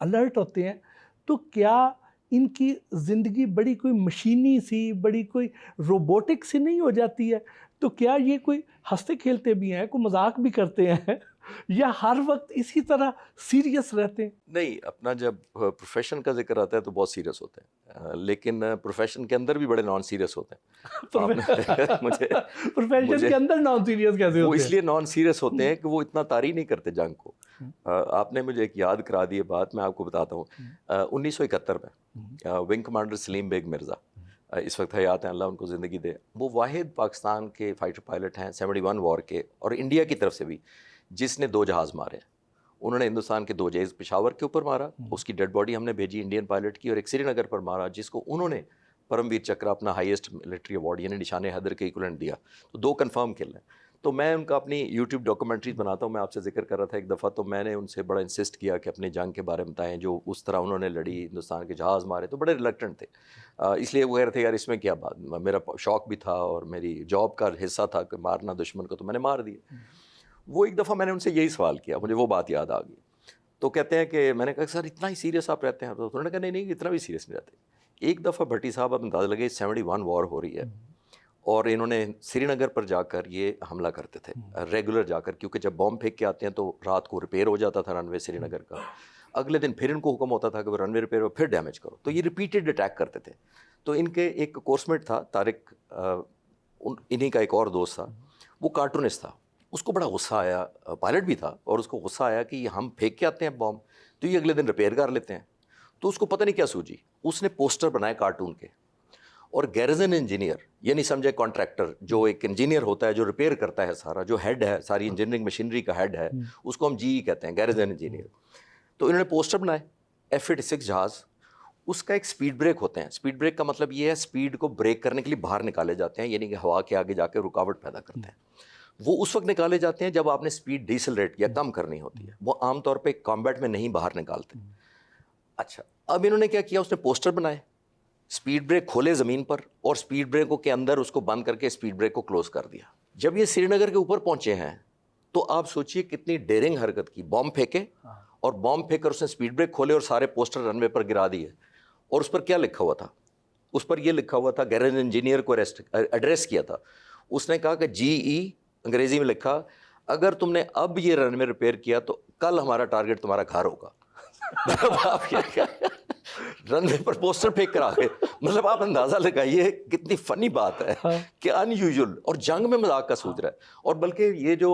Alert होते हैं, तो क्या इनकी ज़िंदगी बड़ी कोई मशीनी सी, बड़ी कोई रोबोटिक सी नहीं हो जाती है? तो क्या ये कोई हँसते खेलते भी हैं, कोई मजाक भी करते हैं या हर वक्त इसी तरह सीरियस रहते हैं? नहीं, अपना जब प्रोफेशन का जिक्र आता है तो बहुत सीरियस होते हैं, लेकिन प्रोफेशन के अंदर भी बड़े नॉन सीरियस होते हैं। आपने मुझे प्रोफेशन के अंदर नॉन सीरियस कैसे वो होते हैं? इसलिए नॉन सीरियस होते हैं कि वो इतना तारी नहीं करते जंग को। आपने मुझे एक याद करा दी बात, मैं आपको बताता हूँ। 1971 में विंग कमांडर सलीम बेग मिर्ज़ा, इस वक्त हयात हैं, अल्लाह उनको ज़िंदगी दे, वो वाहिद पाकिस्तान के फाइटर पायलट हैं 71 वॉर के, और इंडिया की तरफ से भी, जिसने 2 जहाज़ मारे। उन्होंने हिंदुस्तान के 2 जहाज़ पेशावर के ऊपर मारा, उसकी डेड बॉडी हमने भेजी इंडियन पायलट की, और एक श्रीनगर पर मारा जिसको उन्होंने परमवीर चक्र, अपना हाईएस्ट मिलिट्री अवार्ड यानी निशान हैदर के इक्विवेलेंट दिया। तो 2 कंफर्म किल हैं। तो मैं उनका अपनी यूट्यूब डॉक्यूमेंट्रीज बनाता हूँ। मैं आपसे जिक्र कर रहा था एक दफ़ा, तो मैंने उनसे बड़ा इंसिस्ट किया कि अपनी जंग के बारे में बताएं, जो उस तरह उन्होंने लड़ी, हिंदुस्तान के जहाज़ मारे, तो बड़े रिलक्टेंट थे। इसलिए वो कह रहे थे यार इसमें क्या बात, मेरा शौक़ भी था और मेरी जॉब का हिस्सा था कि मारना दुश्मन को, तो मैंने मार दिया। वो एक दफ़ा मैंने उनसे यही सवाल किया, मुझे वो बात याद आ गई। तो कहते हैं कि मैंने कहा सर इतना ही सीरियस आप रहते हैं? तो उन्होंने कहा नहीं नहीं, इतना भी सीरियस नहीं रहते। एक दफ़ा भट्टी साहब, अब अंदाज़ा लगे 71 वॉर हो रही है, और इन्होंने श्रीनगर पर जाकर ये हमला करते थे रेगुलर जाकर, क्योंकि जब बॉम्ब फेंक के आते हैं तो रात को रिपेयर हो जाता था रनवे श्रीनगर का, अगले दिन फिर इनको हुक्म होता था कि वो रनवे रिपेयर हो, फिर डैमेज करो, तो ये रिपीटेड अटैक करते थे। तो इनके एक कोर्समेट था तारिक, इन्हीं का एक और दोस्त था, वो कार्टूनिस्ट था, उसको बड़ा गुस्सा आया, पायलट भी था, और उसको गुस्सा आया कि हम फेंक के आते हैं बॉम्ब, तो ये अगले दिन रिपेयर कर लेते हैं। तो उसको पता नहीं क्या सूझी, उसने पोस्टर बनाए कार्टून के, और गैरिजन इंजीनियर, ये नहीं समझे कॉन्ट्रैक्टर, जो एक इंजीनियर होता है जो रिपेयर करता है सारा, जो हेड है सारी इंजीनियरिंग मशीनरी का हेड है, उसको हम जीई कहते हैं, गैरिजन इंजीनियर। तो इन्होंने पोस्टर बनाए, F-86 जहाज़, उसका एक स्पीड ब्रेक होते हैं। स्पीड ब्रेक का मतलब ये है स्पीड को ब्रेक करने के लिए बाहर निकाले जाते हैं, यानी कि हवा के आगे जाकर रुकावट पैदा करते हैं। वो उस वक्त निकाले जाते हैं जब आपने स्पीड डिसलरेट या कम करनी होती है, वो आमतौर पे कॉम्बैट में नहीं बाहर निकालते। अच्छा, अब इन्होंने क्या किया, उसने पोस्टर बनाए, स्पीड ब्रेक खोले ज़मीन पर, और स्पीड ब्रेकों के अंदर उसको बंद करके स्पीड ब्रेक को क्लोज कर दिया। जब ये श्रीनगर के ऊपर पहुंचे हैं, तो आप सोचिए कितनी डेयरिंग हरकत की, बॉम्ब फेंके, और बॉम्ब फेंक कर उसने स्पीड ब्रेक खोले और सारे पोस्टर रनवे पर गिरा दिए। और उस पर क्या लिखा हुआ था? उस पर यह लिखा हुआ था, गैरेज इंजीनियर को एड्रेस किया था, उसने कहा कि जीई, अंग्रेजी में लिखा, अगर तुमने अब ये रनवे रिपेयर किया तो कल हमारा टारगेट तुम्हारा घर होगा। आप क्या रनवे पर पोस्टर फेंक कर आ गए, मतलब आप अंदाजा लगाइए कितनी फनी बात है। हाँ। कि अनयूजुअल, और जंग में मजाक का सूझ रहा है। और बल्कि ये जो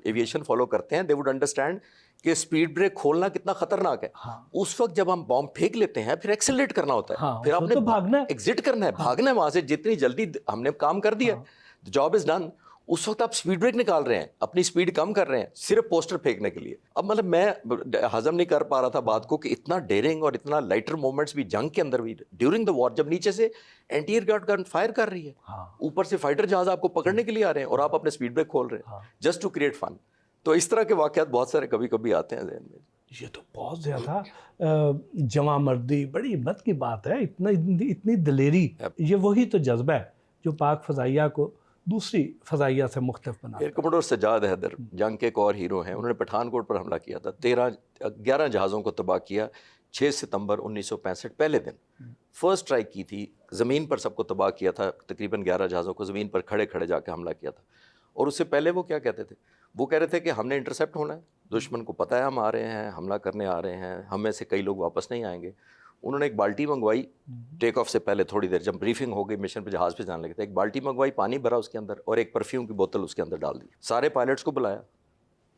एविएशन फॉलो करते हैं, दे वुड अंडरस्टैंड कि स्पीड ब्रेक खोलना कितना खतरनाक है। हाँ। उस वक्त जब हम बॉम्ब फेंक लेते हैं, फिर एक्सेलरेट करना होता है। हाँ, फिर आपने तो भागना, एग्जिट करना है। हाँ। भागना है वहां से, जितनी जल्दी हमने काम कर दिया, जॉब इज डन। उस वक्त आप स्पीड ब्रेक निकाल रहे हैं, अपनी स्पीड कम कर रहे हैं, सिर्फ पोस्टर फेंकने के लिए। अब मतलब मैं हजम नहीं कर पा रहा था बात को कि इतना डेयरिंग और इतना लाइटर मोमेंट्स भी जंग के अंदर भी, ड्यूरिंग द वॉर, जब नीचे से एंटी एयरक्राफ्ट गन फायर कर रही है, ऊपर से फाइटर जहाज आपको पकड़ने के लिए आ रहे हैं, और आप अपने स्पीड ब्रेक खोल रहे हैं जस्ट टू क्रिएट फन। तो इस तरह के वाकयात बहुत सारे कभी कभी आते हैं ज़हन में। ये तो बहुत ज़्यादा जवां मर्दी, बड़ी हिम्मत की बात है, इतनी दलेरी। ये वही तो जज्बा है जो पाक फ़ज़ाइया को दूसरी फ़ज़ाइया से मुख्तलिफ बना। एयर कमांडर सज्जाद हैदर जंग के एक और हीरो हैं, उन्होंने पठानकोट पर हमला किया था, 11 जहाज़ों को तबाह किया। 6 सितंबर 1965 पहले दिन फर्स्ट स्ट्राइक की थी, ज़मीन पर सबको तबाह किया था, तकरीबन 11 जहाज़ों को ज़मीन पर खड़े खड़े जाके हमला किया था। और उससे पहले वो क्या कहते थे, वो कह रहे थे कि हमने इंटरसेप्ट होना है, दुश्मन को पता है हम आ रहे हैं, हमला करने आ रहे हैं, हम में से कई लोग वापस नहीं आएंगे। उन्होंने एक बाल्टी मंगवाई टेक ऑफ से पहले थोड़ी देर, जब ब्रीफिंग हो गई, मिशन पे जहाज़ पे जाने लगे थे, एक बाल्टी मंगवाई, पानी भरा उसके अंदर, और एक परफ्यूम की बोतल उसके अंदर डाल दी। सारे पायलट्स को बुलाया,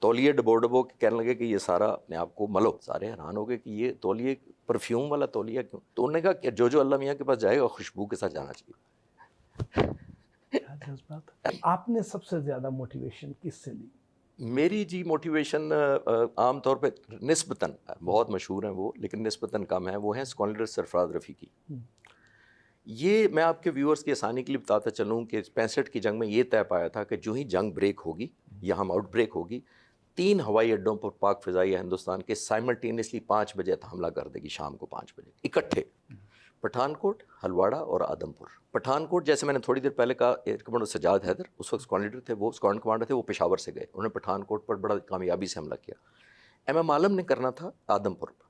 तौलिए डबो डबो कहने लगे कि ये सारा अपने आप को मलो। सारे हैरान हो गए कि ये तौलिए, परफ्यूम वाला तौलिया क्यों? तो उन्होंने कहा कि जो अल्लाह मियाँ के पास जाएगा खुशबू के साथ जाना चाहिए। आपने सबसे ज़्यादा मोटिवेशन किससे ली? मेरी जी मोटिवेशन आम तौर पे निस्बतन, बहुत मशहूर हैं वो, लेकिन निस्बतन कम है, वो हैं स्कॉलर सरफराज रफ़ीकी। ये मैं आपके व्यूअर्स की आसानी के लिए बताता चलूँ कि 65 की जंग में ये तय पाया था कि जो ही जंग ब्रेक होगी या हम आउट ब्रेक होगी, 3 हवाई अड्डों पर पाक फ़िज़ाइया हिंदुस्तान के साइमल्टेनियसली 5 बजे हमला कर देगी, शाम को 5 बजे इकट्ठे। पठानकोट, हलवाड़ा और आदमपुर। पठानकोट, जैसे मैंने थोड़ी देर पहले कहा, एयर कमांडर सज्जाद हैदर उस वक्त स्क्वाड्रन लीडर थे, वो स्क्वाड्रन कमांडर थे, वो पेशावर से गए, उन्होंने पठानकोट पर बड़ा कामयाबी से हमला किया। MM आलम ने करना था आदमपुर पर।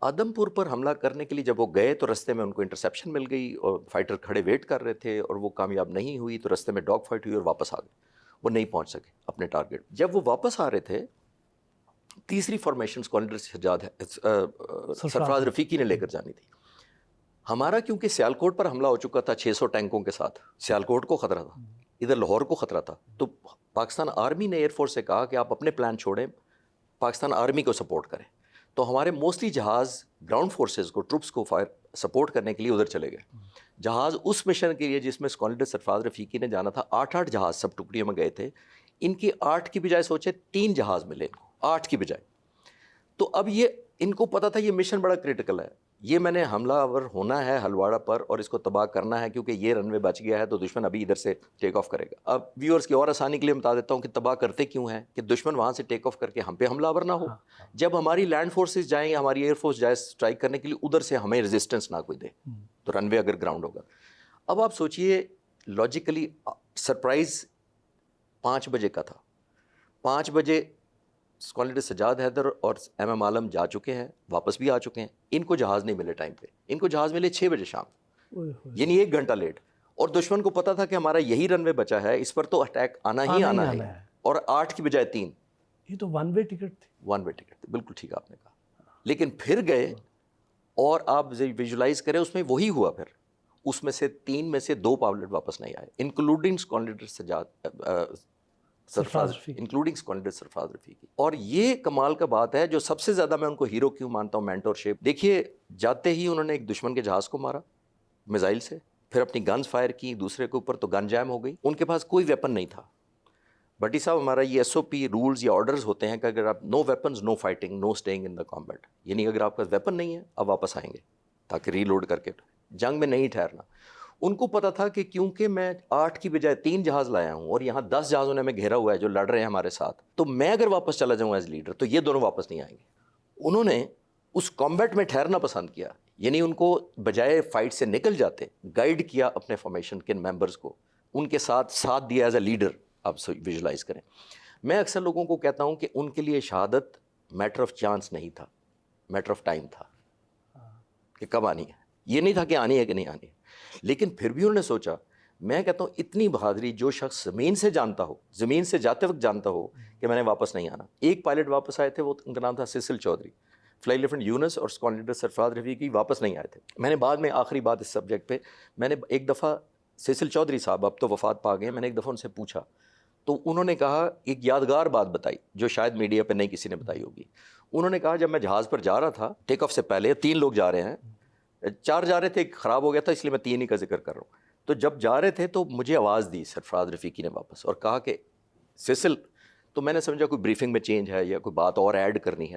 آدم پور پر حملہ کرنے کے لیے جب وہ گئے تو رستے میں ان کو انٹرسیپشن مل گئی اور فائٹر کھڑے ویٹ کر رہے تھے اور وہ کامیاب نہیں ہوئی تو رستے میں ڈاگ فائٹ ہوئی اور واپس آ گئے. وہ نہیں پہنچ سکے اپنے ٹارگیٹ. جب وہ واپس آ رہے تھے تیسری فارمیشن اسکواڈرن سرفراز رفیقی نے لے کر جانی تھی. ہمارا کیونکہ سیالکوٹ پر حملہ ہو چکا تھا 600 ٹینکوں کے ساتھ, سیالکوٹ کو خطرہ تھا, ادھر لاہور کو خطرہ تھا, تو پاکستان آرمی نے ایئر فورس سے کہا کہ آپ اپنے پلان چھوڑیں, پاکستان آرمی کو سپورٹ کریں. تو ہمارے موسٹلی جہاز گراؤنڈ فورسز کو, ٹروپس کو فائر سپورٹ کرنے کے لیے ادھر چلے گئے. جہاز اس مشن کے لیے جس میں اسکواڈرن سرفراز رفیقی نے جانا تھا, 8 جہاز سب ٹکڑیوں میں گئے تھے. ان کی 8 کی بجائے سوچے 3 جہاز ملے ان کو, 8 کی بجائے. تو اب یہ ان کو پتا تھا یہ مشن بڑا کرٹیکل ہے, یہ میں نے حملہ آور ہونا ہے ہلواڑا پر اور اس کو تباہ کرنا ہے کیونکہ یہ رن وے بچ گیا ہے تو دشمن ابھی ادھر سے ٹیک آف کرے گا. اب ویورز کی اور آسانی کے لیے بتا دیتا ہوں کہ تباہ کرتے کیوں ہیں, کہ دشمن وہاں سے ٹیک آف کر کے ہم پہ حملہ آور نہ ہو. جب ہماری لینڈ فورسز جائیں یا ہماری ایئر فورس جائے اسٹرائک کرنے کے لیے, ادھر سے ہمیں ریزسٹنس نہ کوئی دے, تو رن وے اگر گراؤنڈ ہوگا. اب آپ سوچئے لاجیکلی سرپرائز 5 بجے کا تھا. 5 بجے اسکواڈرن سجاد حیدر اور ایم عالم جا چکے ہیں, واپس بھی آ چکے ہیں. ان کو جہاز نہیں ملے ٹائم پہ, ان کو جہاز ملے 6 بجے شام, یعنی 1 گھنٹہ لیٹ. اور دشمن کو پتا تھا کہ ہمارا یہی رن وے بچا ہے, اس پر تو اٹیک آنا ہی آنا ہے, اور 8 کی بجائے 3. یہ تو ون وے ٹکٹ تھی. ون وے ٹکٹ تھی, بالکل ٹھیک آپ نے کہا. لیکن پھر گئے اور آپ ویژولائز کریں اس میں وہی ہوا. پھر اس میں سے 3 میں سے 2 پائلٹ واپس نہیں آئے, انکلوڈنگ اسکواڈرن سجاد سرفراز رفیقی. اور یہ کمال کا بات ہے, جو سب سے زیادہ میں ان کو ہیرو کیوں مانتا ہوں, مینٹور شپ. دیکھیے جاتے ہی انہوں نے ایک دشمن کے جہاز کو مارا میزائل سے, پھر اپنی گنز فائر کی دوسرے کے اوپر, تو گن جیم ہو گئی. ان کے پاس کوئی ویپن نہیں تھا. بٹی صاحب ہمارا یہ SOP رولز یا آرڈرز ہوتے ہیں کہ اگر آپ no weapons no fighting no staying in the combat, یعنی اگر آپ کا ویپن نہیں ہے اب واپس آئیں گے تاکہ ری لوڈ کر کے جنگ میں نہیں ٹھہرنا. ان کو پتا تھا کہ کیونکہ میں 8 کی بجائے 3 جہاز لایا ہوں اور یہاں 10 جہازوں نے ہمیں گھیرا ہوا ہے جو لڑ رہے ہیں ہمارے ساتھ, تو میں اگر واپس چلا جاؤں ایز لیڈر تو یہ دونوں واپس نہیں آئیں گے. انہوں نے اس کامبیٹ میں ٹھہرنا پسند کیا, یعنی ان کو بجائے فائٹ سے نکل جاتے گائیڈ کیا اپنے فارمیشن کے ممبرز کو, ان کے ساتھ دیا ایز اے لیڈر. آپ ویژولائز کریں. میں اکثر لوگوں کو کہتا ہوں کہ ان کے لیے شہادت میٹر آف چانس نہیں تھا, میٹر آف ٹائم تھا کہ کب آنی ہے. یہ نہیں تھا کہ آنی ہے کہ نہیں آنی ہے, لیکن پھر بھی انہوں نے سوچا. میں کہتا ہوں اتنی بہادری جو شخص زمین سے جانتا ہو, زمین سے جاتے وقت جانتا ہو کہ میں نے واپس نہیں آنا. ایک پائلٹ واپس آئے تھے, وہ ان کا نام تھا سیسل چودھری. فلائی لیفٹیننٹ یونس اور اسکواڈرن سرفراز رفیقی واپس نہیں آئے تھے. میں نے بعد میں آخری بات اس سبجیکٹ پہ, میں نے ایک دفعہ سیسل چودھری صاحب اب تو وفات پا گئے, میں نے ایک دفعہ ان سے پوچھا تو انہوں نے کہا ایک یادگار بات بتائی جو شاید میڈیا پہ نہیں کسی نے بتائی ہوگی. انہوں نے کہا جب میں جہاز پر جا رہا تھا ٹیک آف سے پہلے, 3 لوگ جا رہے ہیں, 4 جا رہے تھے, ایک خراب ہو گیا تھا اس لیے میں 3 ہی کا ذکر کر رہا ہوں. تو جب جا رہے تھے تو مجھے آواز دی سرفراز رفیقی نے واپس اور کہا کہ سیسل, تو میں نے سمجھا کوئی بریفنگ میں چینج ہے یا کوئی بات اور ایڈ کرنی ہے,